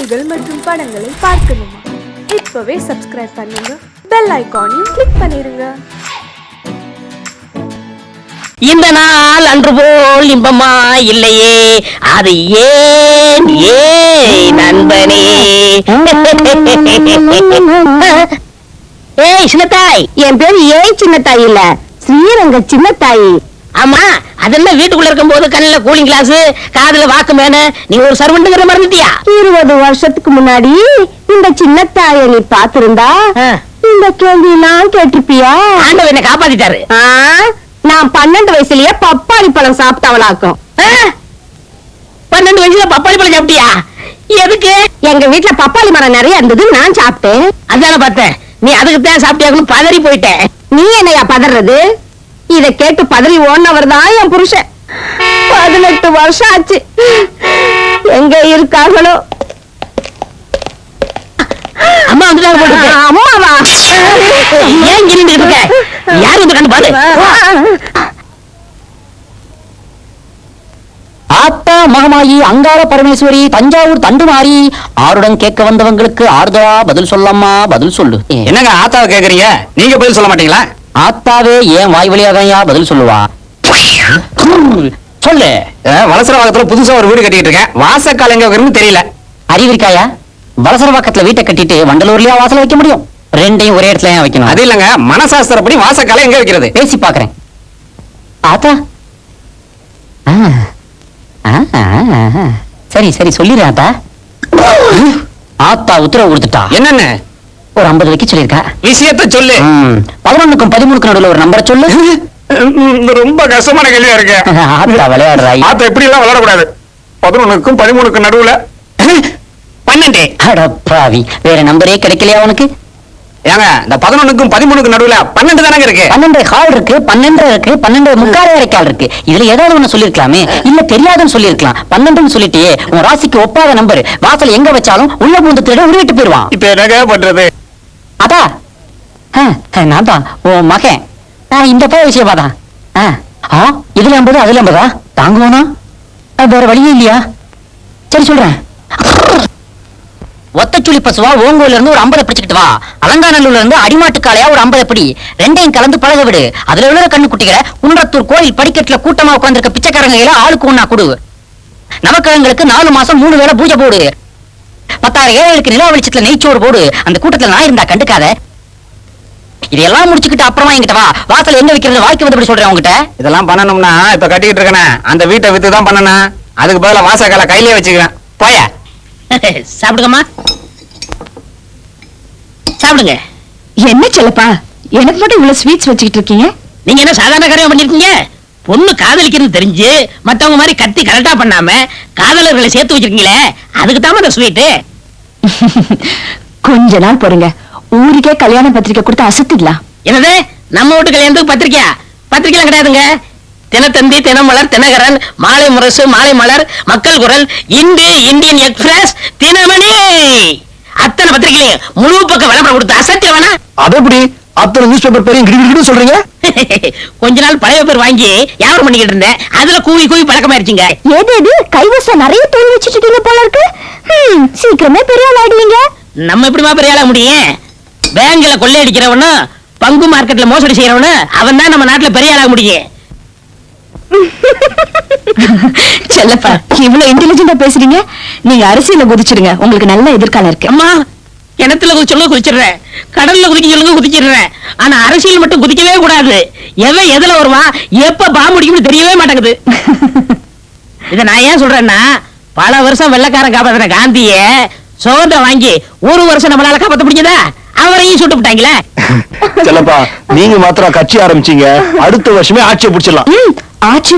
செய்திகள் மற்றும் படங்களை பார்க்கணுமா? இப்பவே சப்ஸ்கிரைப் பண்ணுங்க, பெல் ஐகானையும் கிளிக் பண்ணிருங்க. இந்த நாள் அன்று போல் இன்பமா இல்லையே, அது ஏன் ஏன் நண்பனே? ஏய் சின்னத்தாய், என் பேரு ஏய் சின்னத்தாய் இல்ல, ஸ்ரீரங்க சின்னத்தாய். ஆமா, அதெல்லாம் வீட்டுக்குள்ள இருக்கும் போது கண்ணுல கூலிங் கிளாஸ், காதுல வாக்கு மேன, நீ ஒரு சர்வெண்ட்ங்கிற மறந்துட்டியா? 20 வருஷத்துக்கு முன்னாடி இந்த சின்னத்தாய நீ பாத்திருந்தா இந்த கேள்வி எல்லாம் கேட்டிருப்பியா? ஆண்டவன் என்ன காப்பாத்திட்டாரு. நான் 12 வயசுலயே பப்பாளி பழம் சாப்பிட்டவளாக்கும். 12 வயசுல பப்பாளி பழம் சாப்பிட்டியா? எதுக்கு? எங்க வீட்டுல பப்பாளி மரம் நிறைய இருந்தது, நான் சாப்பிட்டேன். அதான பார்த்தேன், நீ அதுக்குத்தான் சாப்பிட்டியாக்குன்னு பதறி போயிட்டேன். நீ என்னையா பதறது? இத கேட்டு பதறி ஓடினவர் தான் என் புருஷன். 18 வருஷம் ஆச்சு, எங்க இருக்காங்களோ? அம்மா வந்துட்டாங்க போட்டு. அம்மாவா? ஏன் கிரிட்டு இருக்க? யாரு வந்து கண்டு பாரு. ஆத்தா மகமாயி அங்காள பரமேஸ்வரி தஞ்சாவூர் தண்டுமாரி, ஆருடன் கேட்க வந்தவங்களுக்கு ஆறுதலா பதில் சொல்லம்மா, பதில் சொல்லு. என்னங்க ஆத்தாவை கேக்குறீங்க? நீங்க பதில் சொல்ல மாட்டீங்களா? ஆத்தாவே ஏன் வாய் வழியாதான் பதில் சொல்லுவா? சொல்லு. வலசரவாக்கத்துல புதுசா ஒரு வீடு கட்டிட்டு இருக்கேன். வாசக்கால் எங்க வைக்கணும்னு தெரியல. அறிவிருக்காயா? வலசரவாக்கத்துல வீட்டை கட்டிட்டு வண்டலூர்லயா வாசல் வைக்க முடியும்? ரெண்டையும் ஒரே இடத்துல ஏன் வைக்கணும்? அது இல்லங்க, மனசாஸ்திரப்படி வாசக்கால எங்க வைக்கிறது? பேசி பாக்குறேன். ஆத்தா சரி சரி சொல்லிடுறேன் ஆத்தா. ஆத்தா உத்தரவு கொடுத்துட்டா. என்னன்னு? ஒரு 50 வைக்க சொல்லிருக்கா. விஷயத்த சொல்லு. 11க்கும் 13க்கும் நடுவுல ஒரு நம்பரை சொல்லு. ரொம்ப கஷ்டமான கேள்வியா இருக்கு. ஆத்தா விளையாடுறாய். ஆத்தா இப்படி எல்லாம் விளையாடக்கூடாது. 11க்கும் 13க்கும் நடுவுல 12. அடப்பாவி, வேற நம்பரே கிடைக்கலையா உனக்கு? ஏங்க, இந்த 11க்கும் 13க்கும் நடுவுல 12 தானங்க இருக்கு. 12 ஹால் இருக்கு, 12 இருக்கு, 12 முக்கால் வரைக்கால் இருக்கு. இதுல ஏதாவது ஒண்ணு சொல்லிருக்கலாமே, இல்ல தெரியாதுன்னு சொல்லிருக்கலாம். 12ன்னு சொல்லிட்டியே, உன் ராசிக்கு ஒப்பாத நம்பர். வாசல் எங்க வச்சாலும் உள்ள பூந்து திருட உருவிட்டு போயிருவான். இப்ப என்னங்க பண்றது? அதா நான் தான் உன் மகன். இந்த பய விஷயமாதான். இதுல 50 அதுல 50 தாங்குவானா? வேற வழியே இல்லையா? சரி சொல்றேன். ஒத்தச்சுளி பசுவா ஓங்கோல இருந்து ஒரு 50 பிடிச்சிட்டு வா. அலங்காநல்லூர்ல இருந்து அடிமாட்டு காளையா ஒரு 50 பிடி. ரெண்டையும் கலந்து பழக விடு. அதுல உள்ள கண்ணு குட்டிகளை குன்றத்தூர் கோயில் படிக்கட்டுல கூட்டமா உட்கார்ந்திருக்க பிச்சைக்காரங்க கையில ஆளுக்கு ஒண்ணா கொடு. நவக்கிழங்களுக்கு 4 மாசம் 3 வேளை பூஜை போடு. 10,000 ஏழைகளுக்கு நிலா வெளிச்சத்துல நெய்ச்சோறு போடு. அந்த கூட்டத்துல நான் இருந்தா கண்டுக்காத. இதெல்லாம் முடிச்சுக்கிட்டு அப்புறமா என்கிட்ட வா. வாசல் எங்க வைக்கிறது வாழ்க்கை வந்து சொல்றேன் உங்ககிட்ட. இதெல்லாம் பண்ணணும்னா இப்ப கட்டிக்கிட்டு இருக்கேன், அந்த வீட்டை வித்து தான் பண்ணணும். அதுக்கு பதிலா வாசக்கால கையிலே வச்சுக்கிறேன். போய சாப்பிடுங்கம்மா, சாப்பிடுங்க. என்ன செல்லப்பா, எனக்கு மட்டும் இவ்வளவு ஸ்வீட்ஸ் வச்சுக்கிட்டு இருக்கீங்க? நீங்க என்ன சாதாரண காரியம் பண்ணிருக்கீங்க? பொண்ணு காதலிக்கிறது தெரிஞ்சு மத்தவங்க மாதிரி கத்தி கரெக்டா பண்ணாம காதலர்களை சேர்த்து வச்சிருக்கீங்களே, அதுக்கு தான் அந்த ஸ்வீட். கொஞ்ச நாள் பொறுங்க, ஊருக்கே கல்யாண பத்திரிக்கை கொடுத்து அசத்திடலாம். என்னது, நம்ம வீட்டு கல்யாணத்துக்கு பத்திரிக்கையா? பத்திரிக்கைலாம் கிடையாதுங்க. தினத்தந்தி, தினமலர், தினகரன், மாலை முரசு, மாலை மலர், மக்கள் குரல், இந்து, இந்தியன் எக்ஸ்பிரஸ், தினமணி, அத்தனை பத்திரிகையும் முழு பக்கம் விளம்பரம் கொடுத்து அசத்திய வேணா? அது எப்படி அத்தனை நியூஸ் பேப்பர் பேரையும் கிடுகிடு சொல்றீங்க? கொஞ்ச நாள் பழைய பேர் வாங்கி வியாபாரம் பண்ணிக்கிட்டு இருந்தேன். அதுல கூவி கூவி பழக்கமாயிருச்சுங்க. ஏது கைவசம் நிறைய தொழில் வச்சுட்டு இருக்கீங்க போல இருக்கு. சீக்கிரமே பெரிய ஆள் ஆயிடுவீங்க. நம்ம எப்படிமா பெரிய ஆள முடியும்? பேங்க்ல கொள்ளையடிக்கிறவனும் பங்கு மார்க்கெட்ல மோசடி செய்யறவனும் அவன் தான் நம்ம நாட்டுல பெரிய ஆளாக முடியும். செல்லப்பா, இவ்வளவு இன்டெலிஜென்ட்டா பேசுறீங்க. நீங்க அரசியல குதிச்சிடுங்க, உங்களுக்கு நல்ல எதிர்காலம் இருக்கு. அம்மா, கிணத்துல சொல்ல குதிச்சிடுறேன், கடல்ல குதிக்க சொல்லுங்க குதிச்சிடுறேன். ஆனா அரசியல் மட்டும் குதிக்கவே கூடாது. எவன் எதுல வருவான், எப்ப பாம்பு அடிக்கும்னு தெரியவே மாட்டேங்குது. இத நான் ஏன் சொல்றேன்னா, பல வருஷம் வெள்ளக்காரன் காப்பாத்தின காந்திய சுதந்திரம் வாங்கி 1 வருஷம் நம்மளால காப்பாத்த முடிஞ்சதா? அவரையும் சுட்டு விட்டாங்களே. செல்லப்பா, நீங்க மாத்திரம் கட்சி ஆரம்பிச்சீங்க, அடுத்த வருஷமே ஆட்சியை பிடிச்சிடலாம். ஆட்சி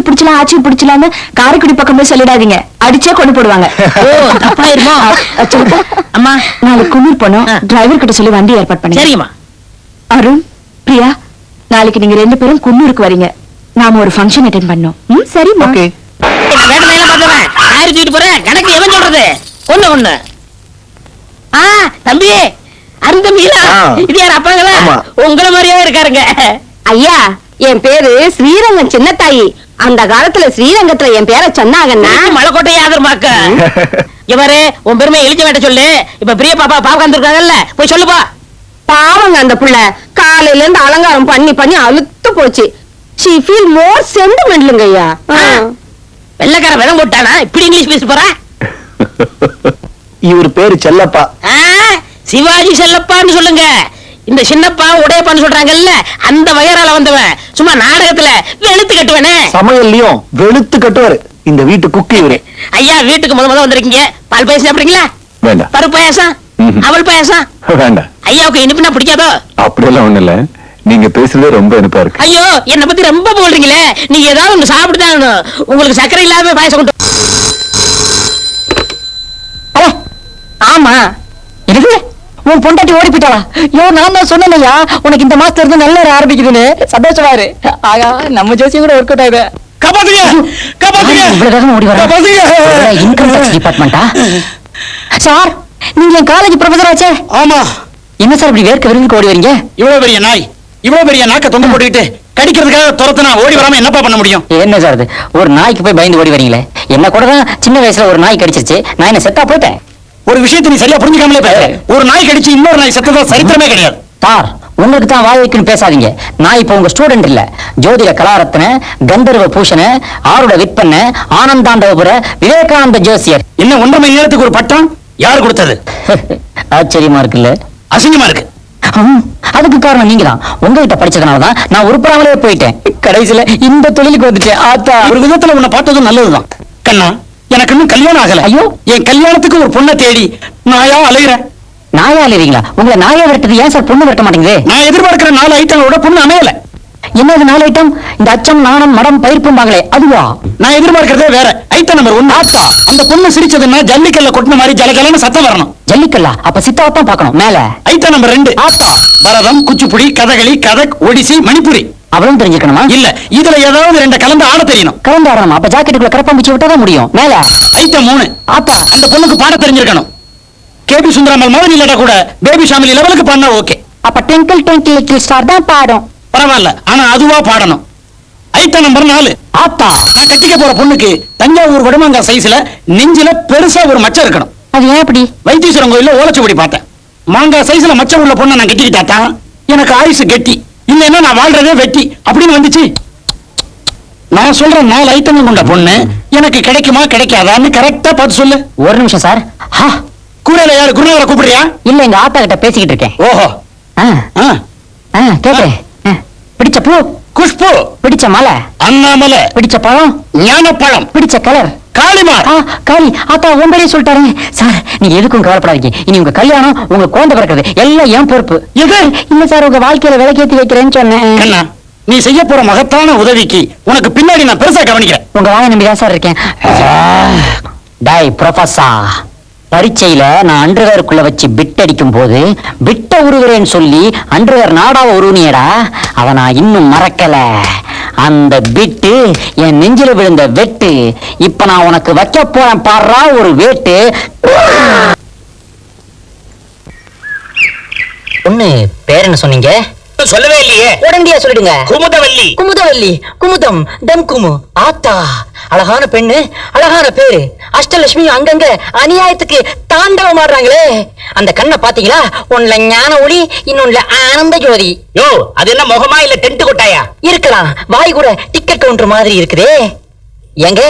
பிடிச்சலாம்னு காரைக்குடி பக்கம் போய் சொல்லிடாதீங்க, அடிச்சே கொண்டு போடுவாங்க. அம்மா, நாளைக்கு குன்னூர் போனோம், டிரைவர் கிட்ட சொல்லி வண்டி ஏற்பாடு பண்ணி. சரிம்மா. அருண், பிரியா, நாளைக்கு நீங்க 2 பேரும் குன்னூருக்கு வரீங்க. நாம ஒரு ஃபங்க்ஷன் அட்டெண்ட் பண்ணோம். சரிம்மா. போறேன், கணக்கு எவன் சொல்றது? ஒண்ணு தம்பி, அந்த மீனா இது யார் அப்பாங்களா? உங்களை மாதிரியே இருக்காருங்க. ஐயா, என் பேரு ஸ்ரீரங்கம் சின்னத்தாயி. அந்த காலத்துல ஸ்ரீரங்கத்துல என் பேரை சொன்னாங்கன்னா மலைக்கோட்டை ஆதரமாக்க இவரு உன் பெருமை இழிச்ச வேட்ட சொல்லு. இப்ப பிரிய பாப்பா பாக்க இருக்காங்கல்ல, போய் சொல்லுப்பா. பாவங்க அந்த புள்ள காலையில இருந்து அலங்காரம் பண்ணி பண்ணி அழுத்து போச்சு. she feel more sentimental ஐயா. வெள்ளக்கார விதம் போட்டானா இப்படி இங்கிலீஷ் பேச போற? இவர் பேரு செல்லப்பா. சிவாஜி செல்லப்பான்னு சொல்லுங்க. இந்த சின்னப்பா உடையப்பான்னு சொல்றாங்கல்ல, அந்த வயரால வந்தவன். சும்மா நாடகத்துல வெளுத்து கட்டுவனே. சமையல்லையும் வெளுத்து கட்டுவாரு. இந்த வீட்டு குக்கு இவரு. ஐயா வீட்டுக்கு முத வந்திருக்கீங்க. பால் பாயசம் சாப்பிடுறீங்களா? வேண்டாம். பருப்பு பாயசம், அவல் பாயசம்? வேண்டாம். ஐயாவுக்கு இனிப்புனா பிடிக்காதோ? அப்படியெல்லாம் ஒண்ணு இல்ல, நீங்க பேசுறதே ரொம்ப இனிப்பா இருக்கு. ஐயோ என்ன பத்தி ரொம்ப போடுறீங்களே. நீங்க ஏதாவது ஒண்ணு சாப்பிட்டுதான் உங்களுக்கு சர்க்கரை இல்லாம பாயசம் கொண்டு. ஆமா எனக்கு உன் பொண்டாட்டி ஓடி போயிட்டாளா? ஐயோ நான் தான் சொன்னேன்யா உனக்கு இந்த மாசத்துல இருந்து நல்ல ஆரம்பிக்குதுன்னு. சந்தோஷமா இரு. ஆகா நம்ம ஜோசியம் கூட ஒர்க் அவுட் ஆகுது. காப்பாத்துங்க, காப்பாத்துங்க, இவ்வளவு வேகமா ஓடி வர இன்கம் டாக்ஸ் டிபார்ட்மெண்டா? சார் நீங்க என் காலேஜ் ப்ரொஃபசர் ஆச்சே. ஆமா. என்ன சார் இப்படி வேர்க்க விரும்பி ஓடி வரீங்க? இவ்வளவு பெரிய நாய், இவ்வளவு பெரிய நாக்க தொங்க போட்டுக்கிட்டு கடிக்கிறதுக்காக துரத்துனா ஓடி வராம என்னப்பா பண்ண முடியும்? என்ன சார் இது, ஒரு நாய்க்கு போய் பயந்து ஓடி வரீங்களே. என்ன கூட தான் சின்ன வயசுல ஒரு நாய் கடிச்சிருச்சு, நான் என்ன செத்தா போயிட்டேன். ஒரு விஷயத்தை நீ சரியா புரிஞ்சுக்காமலே பேச. ஒரு நாய் கடிச்சு இன்னொரு நாய் செத்ததா சரித்திரமே கிடையாது. சார் உங்களுக்கு தான் வாய் வைக்கணும் பேசாதீங்க. நான் இப்ப உங்க ஸ்டூடெண்ட் இல்ல. ஜோதிட கலாரத்ன, கந்தர்வ பூஷண, ஆருட விற்பன, ஆனந்தாண்டவபுர, விவேகானந்த ஜோசியர். என்ன 1.5 மணி நேரத்துக்கு ஒரு பட்டம் யாரு கொடுத்தது? ஆச்சரியமா இருக்குல்ல? அசிங்கமா இருக்கு. அதுக்கு காரணம் நீங்க தான். உங்ககிட்ட படிச்சதுனாலதான் நான் உருப்படாமலே போயிட்டேன். கடைசியில இந்த தொழிலுக்கு வந்துட்டேன். ஆத்தா ஒரு விதத்துல உன்னை பார்த்ததும் நல்லதுதான். கண்ணா, எனக்கு இன்னும் கல்யாணம் ஆகல. ஐயோ. என் கல்யாணத்துக்கு ஒரு பொண்ணை தேடி நாயா அலைகிறேன். நாயா அலைவீங்களா? உங்களை நாயா விரட்டுறது ஏன் சார் பொண்ணு விரட்ட மாட்டேங்குது? நான் எதிர்பார்க்கிற 4 ஐட்டங்களோட பொண்ணு அமையல. என்னது 4 ஐட்டம்? இந்த அச்சம், நாணம், மடம், பயிர்ப்பும்பாங்களே அதுவா? நான் எதிர்பார்க்கிறதே வேற. Item number 1. ஆத்தா, அந்த பொண்ணு சிரிச்சதுன்னா ஜல்லிக்கல்ல கொட்டின மாதிரி ஜலகலன்னு சத்தம் வரணும். ஜல்லிக்கல்லா? அப்ப சித்தாவத்தான் பார்க்கணும். மேல ஐட்டம் நம்பர் 2. ஆத்தா பரதம், குச்சிப்புடி, கதகளி, கதக், ஒடிசி, மணிப்புரி. அவளும் தெரிஞ்சுக்கணுமா? இல்ல, இதுல ஏதாவது 2 கலந்து ஆட தெரியணும். கலந்து ஆடணும். அப்ப ஜாக்கெட்டுக்குள்ள கரப்பாம்பூச்சி விட்டாதான் முடியும். மேல ஐட்டம் 3. ஆத்தா அந்த பொண்ணுக்கு பாட தெரிஞ்சிருக்கணும். கேபி சுந்தராமல் மாதிரி இல்லாட்டா கூட பேபி ஷாமிலி லெவலுக்கு பாடினா ஓகே. அப்ப ட்விங்கிள் ட்விங்கிள் லிட்டில் ஸ்டார் தான் பாடும். பரவாயில்ல, ஆனா அதுவா பாடணும். Item number 4. ஆத்தா நான் கட்டிக்க போற பொண்ணுக்கு தஞ்சாவூர் வடமாங்கா சைஸ்ல நெஞ்சில பெருசா ஒரு மச்சம் இருக்கணும். அது ஏன் அப்படி? வைத்தீஸ்வரன் கோயில்ல ஓலைச்சுவடி பார்த்தேன். மாங்காய் சைஸ்ல மச்சம் உள்ள பொண்ணை நான் கட்டிக்கிட்டாதான் எனக்கு ஆயுசு கெட்டி, இல்லைன்னா நான் வாழ்றதே வெட்டி அப்படின்னு வந்துச்சு. நான் சொல்ற 4 ஐட்டம் கொண்ட பொண்ணு எனக்கு கிடைக்குமா கிடைக்காதான்னு கரெக்டா பார்த்து சொல்லு. ஒரு நிமிஷம் சார். கூரையில யாரு குருநாதரை கூப்பிடுறியா? இல்ல எங்க ஆத்தா கிட்ட பேசிக்கிட்டு இருக்கேன். ஓஹோ. கேட்டேன். பிடிச்ச பூ குஷ்பு, பிடிச்ச மலை அண்ணாமலை, பிடிச்ச பழம் ஞானப்பழம், பிடிச்ச கலர் காளிமார். காளி ஆத்தா உங்களே சொல்லிட்டாருங்க சார். நீங்க எதுக்கும் கவலைப்படாதீங்க. இனி உங்க கல்யாணம், உங்க குழந்தை பிறக்கிறது எல்லாம் என் பொறுப்பு. எது? இல்ல சார், உங்க வாழ்க்கையில விளக்கேத்தி வைக்கிறேன்னு சொன்னேன். கண்ணா, நீ செய்ய போற மகத்தான உதவிக்கு உனக்கு பின்னாடி நான் பெருசா கவனிக்கிறேன். உங்க வாயை நம்பிதான் சார் இருக்கேன். டேய் ப்ரொஃபசர், பரீட்சையில நான் அண்டர்வேருக்குள்ள வச்சு பிட் அடிக்கும் போது பிட்ட உருகிறேன்னு சொல்லி அண்டர்வேர் நாடாவ உருவினியடா. அத நான் இன்னும் மறக்கல. அந்த பிட்டு என் நெஞ்சில விழுந்த வெட்டு. இப்ப நான் உனக்கு வைக்க போறேன் பாடுறா ஒரு வேட்டு. பொண்ணு பேர் என்ன சொன்னீங்க? சொல்லவே இல்லையே. உடனடியா சொல்லிடுங்க. குமுதவல்லி. குமுதவல்லி, குமுதம், டம் குமு. ஆத்தா அழகான பெண்ணு, அழகான பேரு. அஷ்டலட்சுமி அங்கங்க அநியாயத்துக்கு தாண்டவம் ஆடுறாங்களே. அந்த கண்ணை பாத்தீங்களா? ஒன்னுல ஞான ஒளி, இன்னொன்னுல ஆனந்த ஜோதி. யோ, அது என்ன முகமா இல்ல டென்ட் கொட்டாயா? இருக்கலாம். வாய் கூட டிக்கெட் கவுண்டர் மாதிரி இருக்குதே. ஏங்க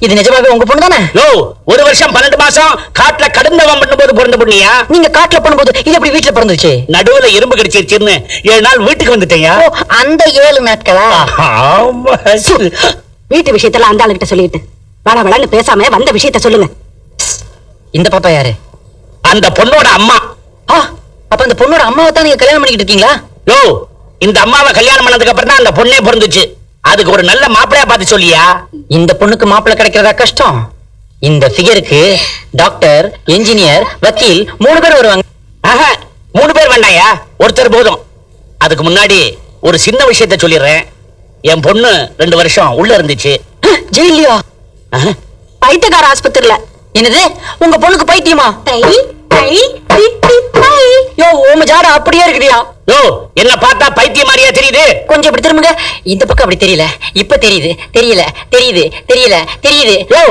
இது நிஜமாவே உங்க பொண்ணு தானே? யோ, 1 வருஷம் 12 மாசம் காட்டுல கடுந்தவம் பண்ணும்போது பிறந்த பொண்ணியா? நீங்க காட்டுல பண்ணும்போது இது எப்படி வீட்டுல பிறந்துச்சு? நடுவுல எறும்பு கடிச்சிருச்சுன்னு 7 நாள் வீட்டுக்கு வந்துட்டேயா? அந்த 7 நாட்களா? ஆமா. வீட்டு விஷயத்தெல்லாம் அந்த ஆளுகிட்ட சொல்லிட்டு வள வளன்னு பேசாம வந்த விஷயத்த சொல்லுங்க. இந்த பாப்பா யாரு? அந்த பொண்ணோட அம்மா. அப்ப அந்த பொண்ணோட அம்மாவை தான் நீங்க கல்யாணம் பண்ணிக்கிட்டு இருக்கீங்களா? யோ, இந்த அம்மாவை கல்யாணம் பண்ணதுக்கு அப்புறம் தான் அந்த பொண்ணே பிறந்துச்சு. அதுக்கு ஒரு நல்ல மாப்பிளையா பார்த்து சொல்லியா? இந்த பொண்ணுக்கு மாப்பிள்ளை கிடைக்கிறதா கஷ்டம். இந்த ஃபிகருக்கு டாக்டர், என்ஜினியர், வக்கீல் 3 பேர் வருவாங்க. 3 பேர் வேண்டாயா, ஒருத்தர் போதும். அதுக்கு முன்னாடி ஒரு சின்ன விஷயத்த சொல்லிடுறேன். என் பொண்ணு 2 வருஷம் உள்ள இருந்துச்சு. ஜெயிலியா? பைத்தியக்கார ஆஸ்பத்திரியில. என்னது, உங்க பொண்ணுக்கு பைத்தியமா? யோ, உங்க ஜாட அப்படியே இருக்குதியா? யோ என்ன பார்த்தா பைத்தியம் மாதிரியா தெரியுது? கொஞ்சம் இப்படி திரும்புங்க. இந்த பக்கம் அப்படி தெரியல, இப்ப தெரியுது. தெரியல, தெரியுது, தெரியல, தெரியுது. யோ